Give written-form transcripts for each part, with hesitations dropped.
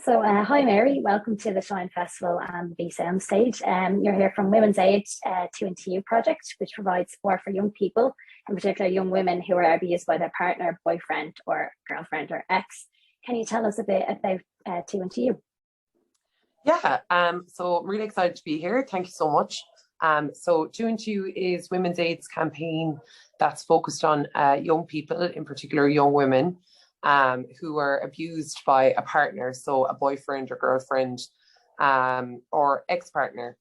Hi Mary, welcome to the Shine Festival and the Sound Stage. You're here from Women's Aid 2 and 2 project, which provides support for young people, in particular young women who are abused by their partner, boyfriend, or girlfriend, or ex. Can you tell us a bit about 2 and 2? So I'm really excited to be here. Thank you so much. So 2 and 2 is Women's Aid's campaign that's focused on young people, in particular young women, who are abused by a partner, so a boyfriend or girlfriend, or ex-partner.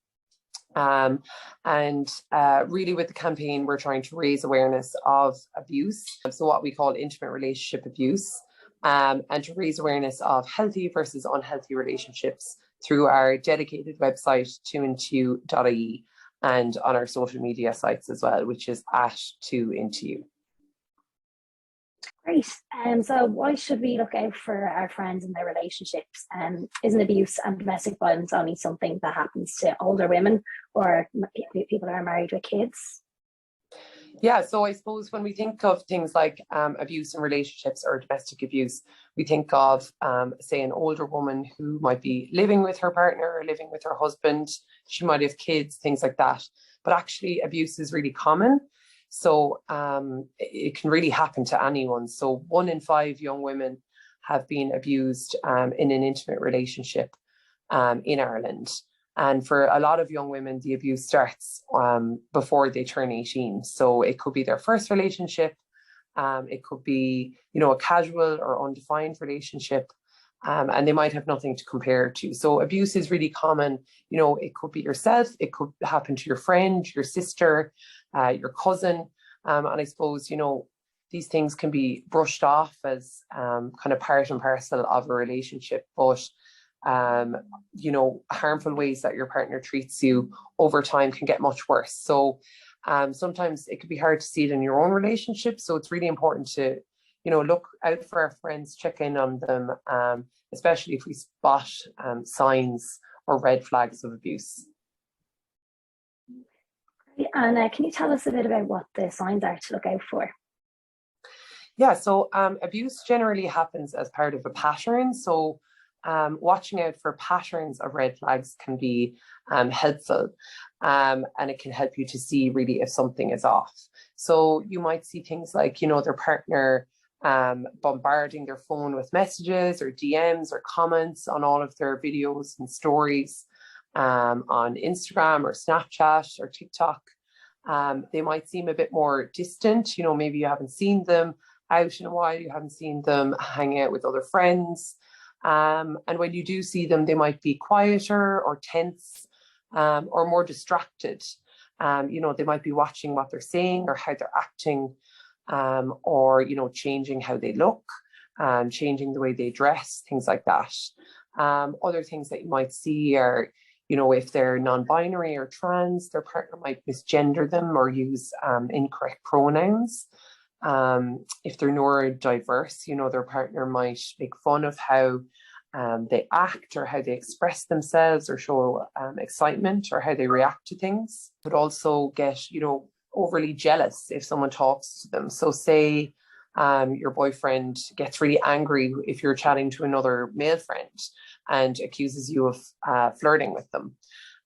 Really with the campaign, we're trying to raise awareness of abuse, so what we call intimate relationship abuse, and to raise awareness of healthy versus unhealthy relationships through our dedicated website, 2and2.ie, and on our social media sites as well, which is at 2and2. Great. So why should we look out for our friends and their relationships? Isn't abuse and domestic violence only something that happens to older women or people who are married with kids? Yeah, so I suppose when we think of things like abuse in relationships or domestic abuse, we think of, say, an older woman who might be living with her partner or living with her husband. She might have kids, things like that. But actually, abuse is really common. So it can really happen to anyone. So 1 in 5 young women have been abused in an intimate relationship in Ireland. And for a lot of young women, the abuse starts before they turn 18. So it could be their first relationship. It could be, a casual or undefined relationship. And they might have nothing to compare to. So abuse is really common. It could be yourself. It could happen to your friend, your sister, your cousin. And I suppose, these things can be brushed off as kind of part and parcel of a relationship. But harmful ways that your partner treats you over time can get much worse. So sometimes it can be hard to see it in your own relationship. So it's really important to, look out for our friends, check in on them, especially if we spot signs or red flags of abuse. And can you tell us a bit about what the signs are to look out for? Yeah, so abuse generally happens as part of a pattern. So watching out for patterns of red flags can be helpful, and it can help you to see really if something is off. So you might see things like, their partner bombarding their phone with messages or DMs or comments on all of their videos and stories on Instagram or Snapchat or TikTok. They might seem a bit more distant, maybe you haven't seen them out in a while, you haven't seen them hanging out with other friends. And when you do see them, they might be quieter or tense, or more distracted. They might be watching what they're saying or how they're acting, or, changing how they look, changing the way they dress, things like that. Other things that you might see are, if they're non-binary or trans, their partner might misgender them or use incorrect pronouns. If they're neurodiverse, their partner might make fun of how they act or how they express themselves or show excitement or how they react to things. But also get, overly jealous if someone talks to them. So say your boyfriend gets really angry if you're chatting to another male friend and accuses you of flirting with them.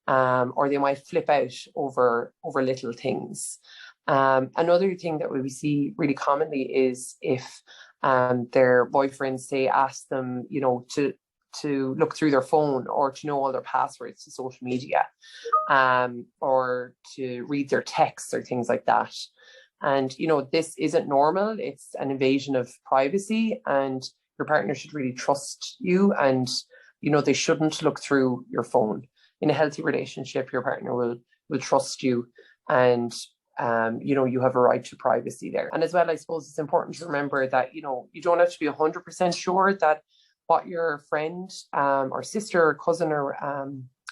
Or they might flip out over little things. Another thing that we see really commonly is if their boyfriends, say, ask them, to look through their phone or to know all their passwords to social media, or to read their texts or things like that. And, this isn't normal. It's an invasion of privacy, and your partner should really trust you, and, they shouldn't look through your phone. In a healthy relationship, your partner will trust you, and you have a right to privacy there. And as well, I suppose it's important to remember that, you don't have to be 100% sure that what your friend or sister or cousin or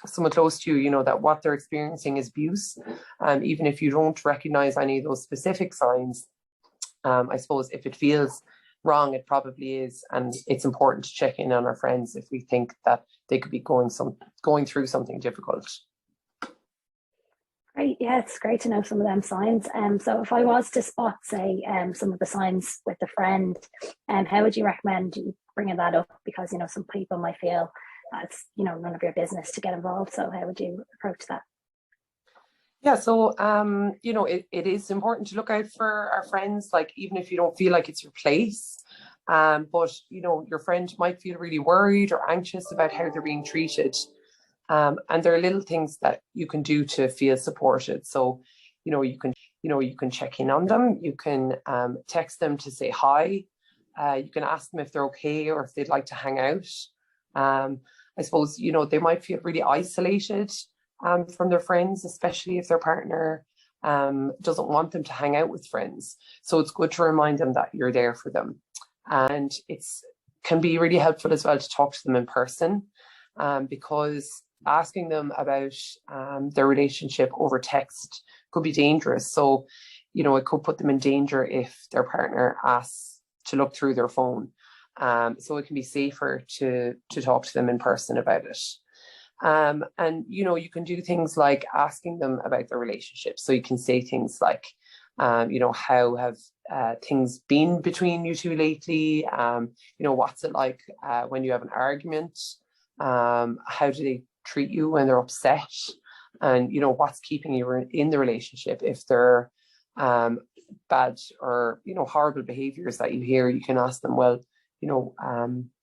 someone close to you, that what they're experiencing is abuse. Even if you don't recognize any of those specific signs, I suppose if it feels wrong, it probably is. And it's important to check in on our friends if we think that they could be going through something difficult. Great. Yeah, it's great to know some of them signs. So if I was to spot, say, some of the signs with a friend, how would you recommend bringing that up, because some people might feel it's none of your business to get involved. So how would you approach that? Yeah, so it is important to look out for our friends, like even if you don't feel like it's your place. But your friend might feel really worried or anxious about how they're being treated. And there are little things that you can do to feel supported. So, you can check in on them. You can text them to say hi. You can ask them if they're okay or if they'd like to hang out. I suppose, they might feel really isolated from their friends, especially if their partner doesn't want them to hang out with friends. So it's good to remind them that you're there for them. And can be really helpful as well to talk to them in person, because asking them about their relationship over text could be dangerous. So, it could put them in danger if their partner asks to look through their phone. So it can be safer to talk to them in person about it. And you can do things like asking them about their relationship. So you can say things like, how have things been between you two lately? What's it like when you have an argument? How do they treat you when they're upset? And what's keeping you in the relationship? If they're bad or horrible behaviors that you hear, you can ask them, well,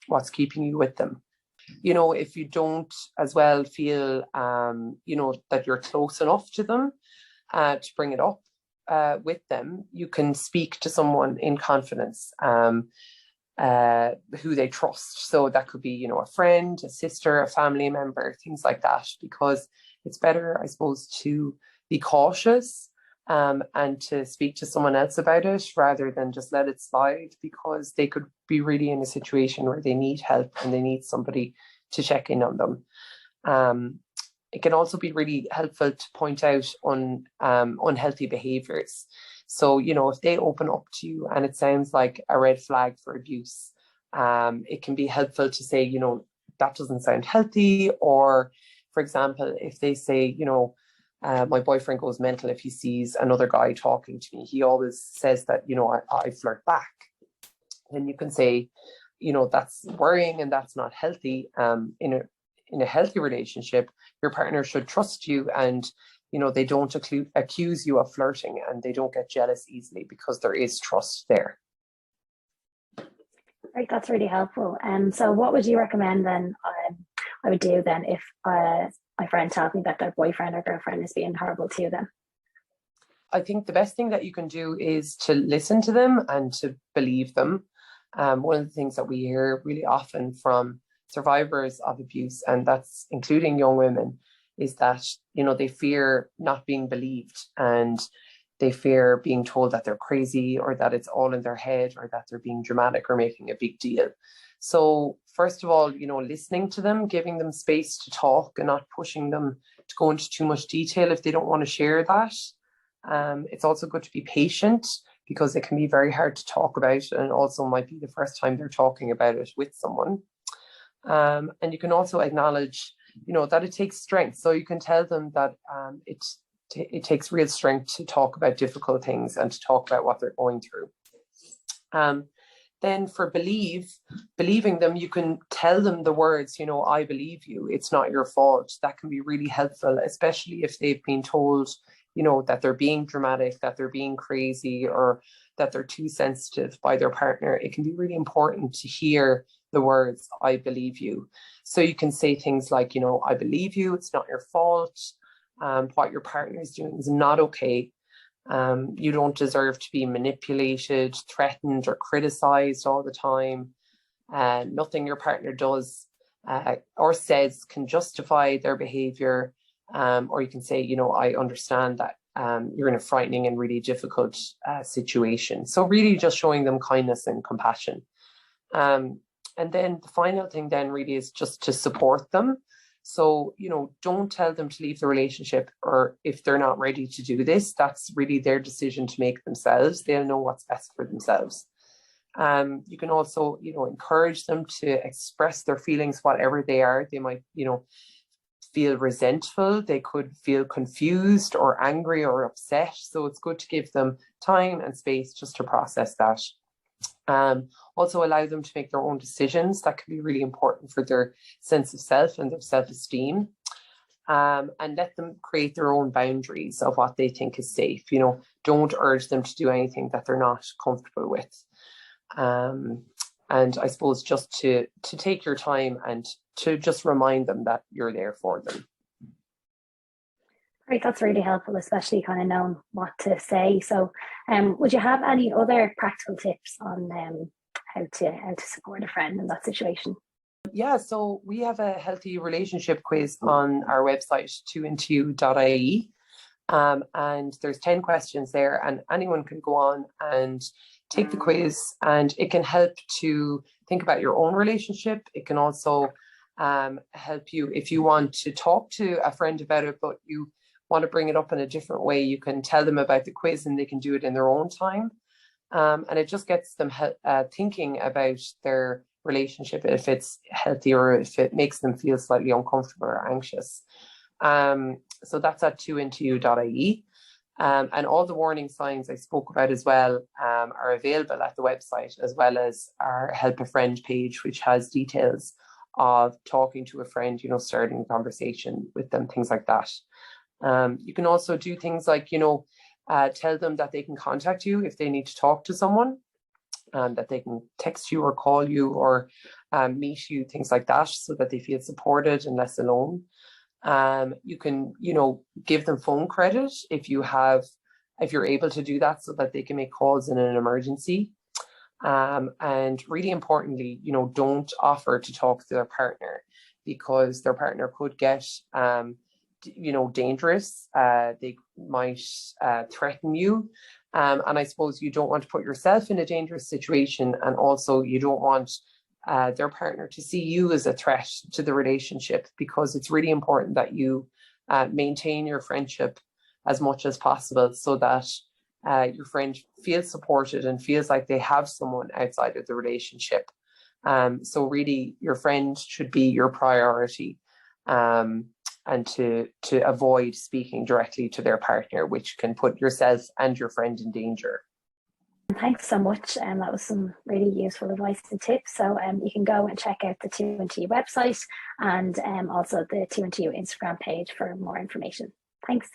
what's keeping you with them? If you don't as well feel that you're close enough to them to bring it up with them, you can speak to someone in confidence who they trust. So that could be a friend, a sister, a family member, things like that, because it's better, I suppose, to be cautious and to speak to someone else about it rather than just let it slide, because they could be really in a situation where they need help and they need somebody to check in on them. It can also be really helpful to point out on unhealthy behaviors. So, if they open up to you and it sounds like a red flag for abuse, it can be helpful to say, that doesn't sound healthy. Or, for example, if they say, my boyfriend goes mental if he sees another guy talking to me. He always says that, I flirt back. Then you can say, that's worrying and that's not healthy. In a healthy relationship, your partner should trust you, and they don't accuse you of flirting, and they don't get jealous easily because there is trust there. Right, that's really helpful. So what would you recommend then I would do then if my friend tells me that their boyfriend or girlfriend is being horrible to them? I think the best thing that you can do is to listen to them and to believe them. One of the things that we hear really often from survivors of abuse, and that's including young women, is that they fear not being believed, and they fear being told that they're crazy or that it's all in their head or that they're being dramatic or making a big deal. So first of all, listening to them, giving them space to talk and not pushing them to go into too much detail if they don't want to share that. It's also good to be patient, because it can be very hard to talk about, and also might be the first time they're talking about it with someone. And you can also acknowledge, that it takes strength. So you can tell them that it takes real strength to talk about difficult things and to talk about what they're going through. Then for believing them, you can tell them the words, I believe you, it's not your fault. That can be really helpful, especially if they've been told, that they're being dramatic, that they're being crazy, or that they're too sensitive by their partner. It can be really important to hear the words, I believe you. So you can say things like, I believe you, it's not your fault. What your partner is doing is not okay. You don't deserve to be manipulated, threatened, or criticized all the time. Nothing your partner does or says can justify their behavior. Or you can say, I understand that you're in a frightening and really difficult situation. So really just showing them kindness and compassion. And then the final thing then really is just to support them. So, don't tell them to leave the relationship, or if they're not ready to do this, that's really their decision to make themselves. They'll know what's best for themselves. You can also, encourage them to express their feelings, whatever they are. They might, feel resentful. They could feel confused or angry or upset. So it's good to give them time and space just to process that. Also allow them to make their own decisions. That can be really important for their sense of self and their self-esteem. And let them create their own boundaries of what they think is safe. Don't urge them to do anything that they're not comfortable with. And I suppose just to take your time and to just remind them that you're there for them. Great, that's really helpful, especially kind of knowing what to say. So, would you have any other practical tips on how to support a friend in that situation? Yeah, so we have a healthy relationship quiz on our website, 2andtwo.ie. And there's 10 questions there, and anyone can go on and take the quiz, and it can help to think about your own relationship. It can also help you if you want to talk to a friend about it, but you want to bring it up in a different way. You can tell them about the quiz and they can do it in their own time. And it just gets them thinking about their relationship, if it's healthy or if it makes them feel slightly uncomfortable or anxious. So that's at 2andtwo.ie. And all the warning signs I spoke about as well are available at the website, as well as our Help a Friend page, which has details of talking to a friend, starting a conversation with them, things like that. You can also do things like, tell them that they can contact you if they need to talk to someone, that they can text you or call you or meet you, things like that, so that they feel supported and less alone. You can, give them phone credit if you're able to do that, so that they can make calls in an emergency. And really importantly, don't offer to talk to their partner, because their partner could get dangerous. They might threaten you. And I suppose you don't want to put yourself in a dangerous situation, and also you don't want their partner to see you as a threat to the relationship, because it's really important that you maintain your friendship as much as possible, so that your friend feels supported and feels like they have someone outside of the relationship. So really, your friend should be your priority. And to avoid speaking directly to their partner, which can put yourself and your friend in danger. Thanks so much. That was some really useful advice and tips. So you can go and check out the 2andtwo website, and also the 2andtwo Instagram page for more information. Thanks.